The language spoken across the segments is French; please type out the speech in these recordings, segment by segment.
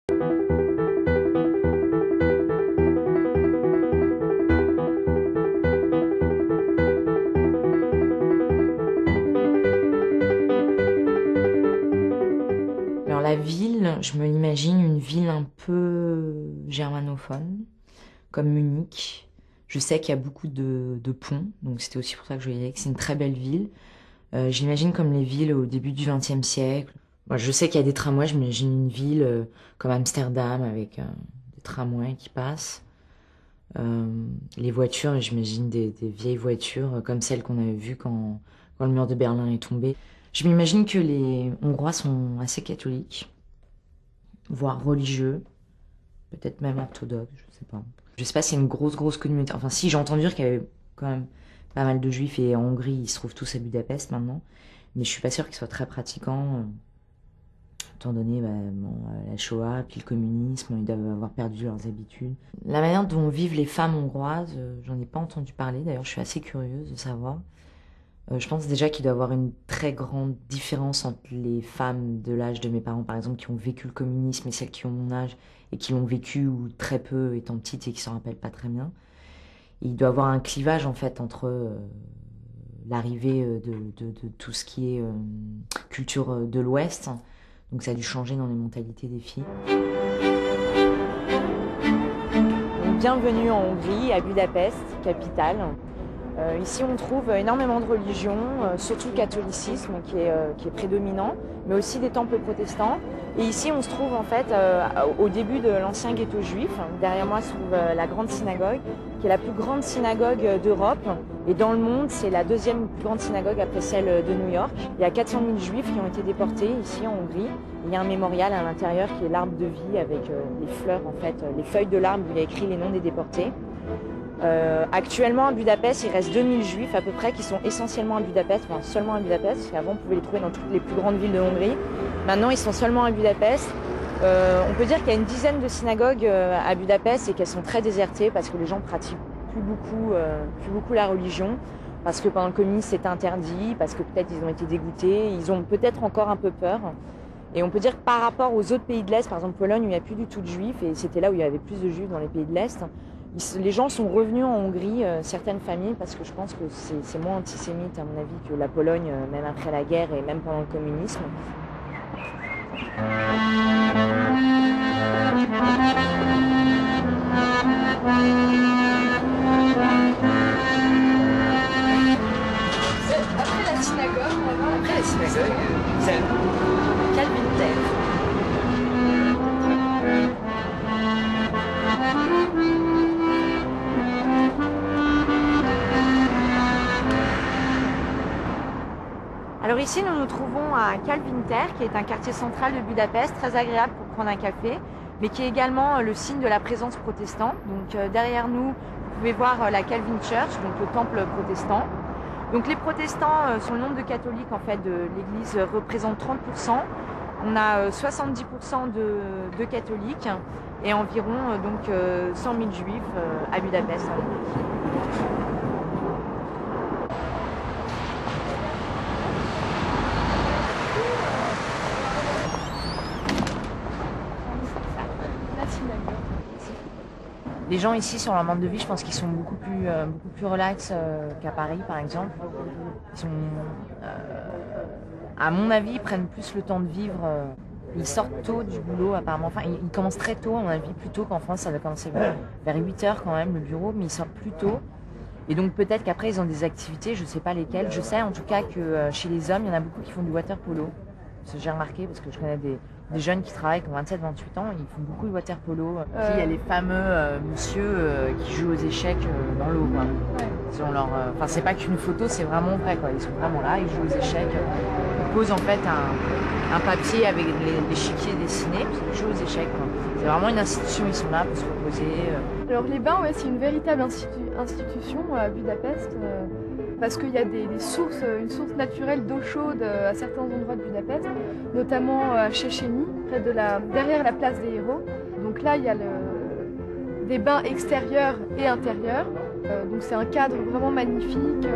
Alors la ville, je me l'imagine une ville un peu germanophone, comme Munich. Je sais qu'il y a beaucoup de ponts, donc c'était aussi pour ça que je voyais que c'est une très belle ville. Je l'imagine comme les villes au début du XXe siècle. Moi, je sais qu'il y a des tramways, je m'imagine une ville comme Amsterdam avec des tramways qui passent. Les voitures, j'imagine des vieilles voitures comme celles qu'on avait vues quand le mur de Berlin est tombé. Je m'imagine que les Hongrois sont assez catholiques, voire religieux, peut-être même orthodoxes, je sais pas. Je sais pas si c'est une grosse communauté. Enfin si, j'ai entendu dire qu'il y avait quand même pas mal de juifs et en Hongrie, ils se trouvent tous à Budapest maintenant. Mais je suis pas sûre qu'ils soient très pratiquants, étant donné la Shoah, puis le communisme, ils doivent avoir perdu leurs habitudes. La manière dont vivent les femmes hongroises, j'en ai pas entendu parler, d'ailleurs je suis assez curieuse de savoir. Je pense déjà qu'il doit y avoir une très grande différence entre les femmes de l'âge de mes parents, par exemple, qui ont vécu le communisme et celles qui ont mon âge et qui l'ont vécu ou très peu étant petites et qui s'en rappellent pas très bien. Et il doit y avoir un clivage en fait entre l'arrivée de tout ce qui est culture de l'Ouest. Donc ça a dû changer dans les mentalités des filles. Bienvenue en Hongrie, à Budapest, capitale. Ici, on trouve énormément de religions, surtout le catholicisme qui est prédominant, mais aussi des temples protestants. Et ici, on se trouve en fait au début de l'ancien ghetto juif. Derrière moi se trouve la grande synagogue, qui est la plus grande synagogue d'Europe. Et dans le monde, c'est la deuxième plus grande synagogue après celle de New York. Il y a 400 000 juifs qui ont été déportés ici en Hongrie. Il y a un mémorial à l'intérieur qui est l'arbre de vie avec les fleurs, en fait, les feuilles de l'arbre où il y a écrit les noms des déportés. Actuellement à Budapest, il reste 2000 juifs à peu près qui sont essentiellement à Budapest, enfin seulement à Budapest, parce qu'avant on pouvait les trouver dans toutes les plus grandes villes de Hongrie. Maintenant ils sont seulement à Budapest. On peut dire qu'il y a une dizaine de synagogues à Budapest et qu'elles sont très désertées parce que les gens pratiquent plus beaucoup la religion, parce que pendant le communisme c'était interdit, parce que peut-être ils ont été dégoûtés, ils ont peut-être encore un peu peur. Et on peut dire que par rapport aux autres pays de l'Est, par exemple Pologne où il n'y a plus du tout de juifs, et c'était là où il y avait plus de juifs dans les pays de l'Est, les gens sont revenus en Hongrie, certaines familles, parce que je pense que c'est moins antisémite à mon avis que la Pologne, même après la guerre et même pendant le communisme. Après la synagogue, vous avez Calvin. Alors ici, nous nous trouvons à Kalvinter, qui est un quartier central de Budapest, très agréable pour prendre un café, mais qui est également le signe de la présence protestante. Donc derrière nous, vous pouvez voir la Calvin Church, donc le temple protestant. Donc les protestants sont le nombre de catholiques en fait de l'Église représente 30%. On a 70% de catholiques et environ 100 000 juifs à Budapest. Les gens ici sur leur mode de vie, je pense qu'ils sont beaucoup plus relax qu'à Paris par exemple. Ils sont, à mon avis, ils prennent plus le temps de vivre. Ils sortent tôt du boulot apparemment. Enfin, ils commencent très tôt, à mon avis, plus tôt qu'en France. Ça va commencer vers 8 h quand même le bureau, mais ils sortent plus tôt. Et donc peut-être qu'après ils ont des activités, je sais pas lesquelles. Je sais en tout cas que chez les hommes, il y en a beaucoup qui font du water polo. J'ai remarqué parce que je connais des jeunes qui travaillent qui ont 27-28 ans, ils font beaucoup de water polo. Puis il y a les fameux monsieur qui jouent aux échecs dans l'eau. Ouais. Enfin, c'est pas qu'une photo, c'est vraiment vrai. Quoi. Ils sont vraiment là, ils jouent aux échecs. Ils posent en fait un papier avec l'échiquier dessiné, puis ils jouent aux échecs. C'est vraiment une institution, ils sont là pour se reposer. Alors les bains, ouais, c'est une véritable institution à Budapest. Parce qu'il y a une source naturelle d'eau chaude à certains endroits de Budapest, notamment à Széchenyi, derrière la place des Héros. Donc là, il y a des bains extérieurs et intérieurs. Donc c'est un cadre vraiment magnifique.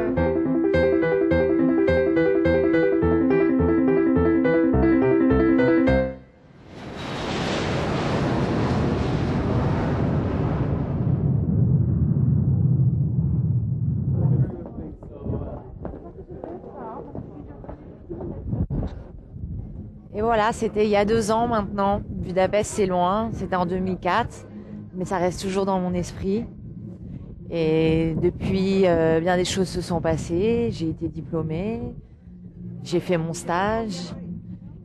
voilà, c'était il y a 2 ans maintenant. Budapest, c'est loin, c'était en 2004, mais ça reste toujours dans mon esprit. Et depuis, bien des choses se sont passées. J'ai été diplômée, j'ai fait mon stage.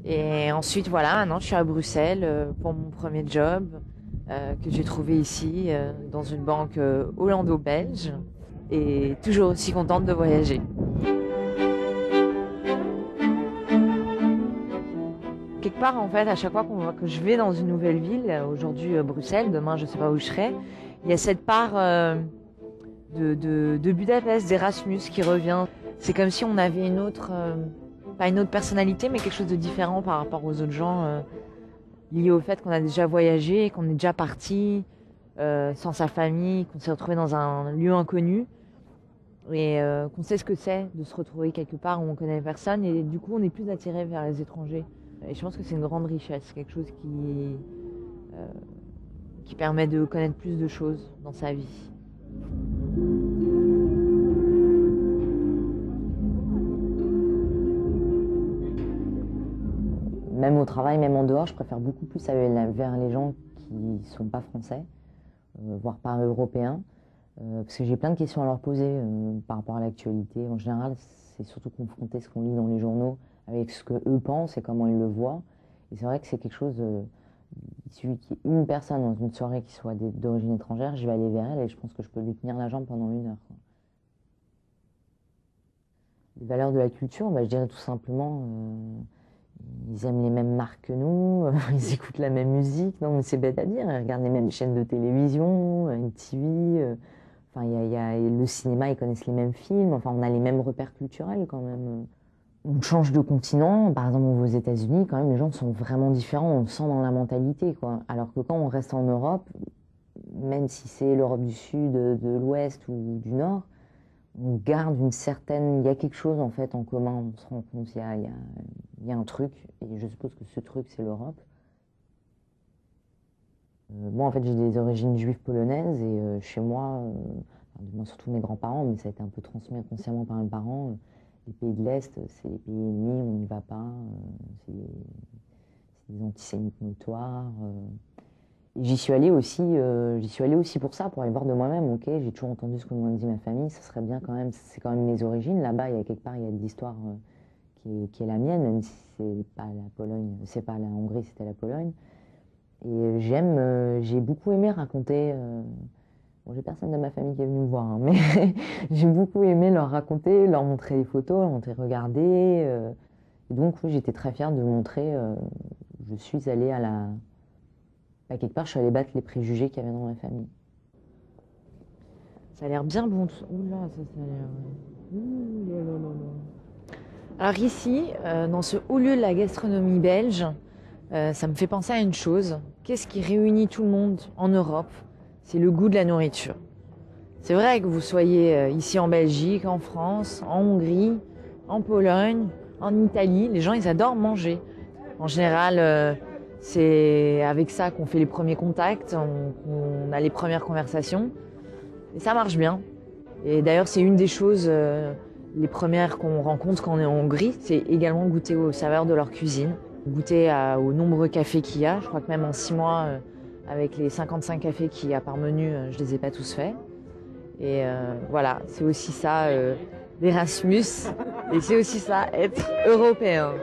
Et ensuite, voilà, maintenant je suis à Bruxelles pour mon premier job que j'ai trouvé ici dans une banque hollando-belge. Et toujours aussi contente de voyager. Quelque part, en fait, à chaque fois que je vais dans une nouvelle ville, aujourd'hui Bruxelles, demain je ne sais pas où je serai, il y a cette part de Budapest, d'Erasmus qui revient. C'est comme si on avait une autre, pas une autre personnalité, mais quelque chose de différent par rapport aux autres gens, lié au fait qu'on a déjà voyagé, qu'on est déjà parti sans sa famille, qu'on s'est retrouvé dans un lieu inconnu et qu'on sait ce que c'est de se retrouver quelque part où on connaît personne et du coup on est plus attiré vers les étrangers. Et je pense que c'est une grande richesse, quelque chose qui permet de connaître plus de choses dans sa vie. Même au travail, même en dehors, je préfère beaucoup plus aller vers les gens qui ne sont pas français, voire pas européens, parce que j'ai plein de questions à leur poser par rapport à l'actualité. En général, c'est surtout confronter ce qu'on lit dans les journaux avec ce qu'eux pensent et comment ils le voient. Et c'est vrai que c'est quelque chose, il suffit qu'il y ait une personne dans une soirée qui soit d'origine étrangère, je vais aller vers elle et je pense que je peux lui tenir la jambe pendant 1 heure, quoi. Les valeurs de la culture, bah, je dirais tout simplement, ils aiment les mêmes marques que nous, ils écoutent la même musique, non mais c'est bête à dire, ils regardent les mêmes chaînes de télévision, MTV, enfin le cinéma, ils connaissent les mêmes films, enfin on a les mêmes repères culturels quand même. On change de continent, par exemple aux États-Unis, quand même les gens sont vraiment différents, on le sent dans la mentalité, quoi. Alors que quand on reste en Europe, même si c'est l'Europe du Sud, de l'Ouest ou du Nord, on garde une certaine... Il y a quelque chose en fait en commun, on se rend compte qu'il y a un truc, et je suppose que ce truc c'est l'Europe. Moi en fait j'ai des origines juives polonaises, et chez moi, surtout mes grands-parents, mais ça a été un peu transmis inconsciemment par mes parents, les pays de l'Est, c'est les pays ennemis, on n'y va pas, c'est des antisémites notoires. Et j'y suis allée aussi pour ça, pour aller voir de moi-même. Ok, j'ai toujours entendu ce que m'a dit ma famille, ça serait bien quand même, c'est quand même mes origines. Là-bas, il y a quelque part, il y a de l'histoire qui est la mienne, même si c'est pas la Pologne, c'est pas la Hongrie, c'était la Pologne. Et j'ai beaucoup aimé raconter. Bon, j'ai personne de ma famille qui est venu me voir, hein, mais j'ai beaucoup aimé leur raconter, leur montrer les photos, leur montrer regarder. Et donc, oui, j'étais très fière de montrer. Je suis allée quelque part, je suis allée battre les préjugés qu'il y avait dans ma famille. Ça a l'air bien bon. Oula, ça a l'air... Ouh là là là là. Alors ici, dans ce haut lieu de la gastronomie belge, ça me fait penser à une chose. Qu'est-ce qui réunit tout le monde en Europe ? C'est le goût de la nourriture. C'est vrai que vous soyez ici en Belgique, en France, en Hongrie, en Pologne, en Italie, les gens ils adorent manger. En général, c'est avec ça qu'on fait les premiers contacts, on a les premières conversations, et ça marche bien. Et d'ailleurs c'est une des choses, les premières qu'on rencontre quand on est en Hongrie, c'est également goûter aux saveurs de leur cuisine, goûter aux nombreux cafés qu'il y a. Je crois que même en 6 mois, avec les 55 cafés qu'il y a par menu, je les ai pas tous faits. Et voilà, c'est aussi ça l'Erasmus, et c'est aussi ça être européen.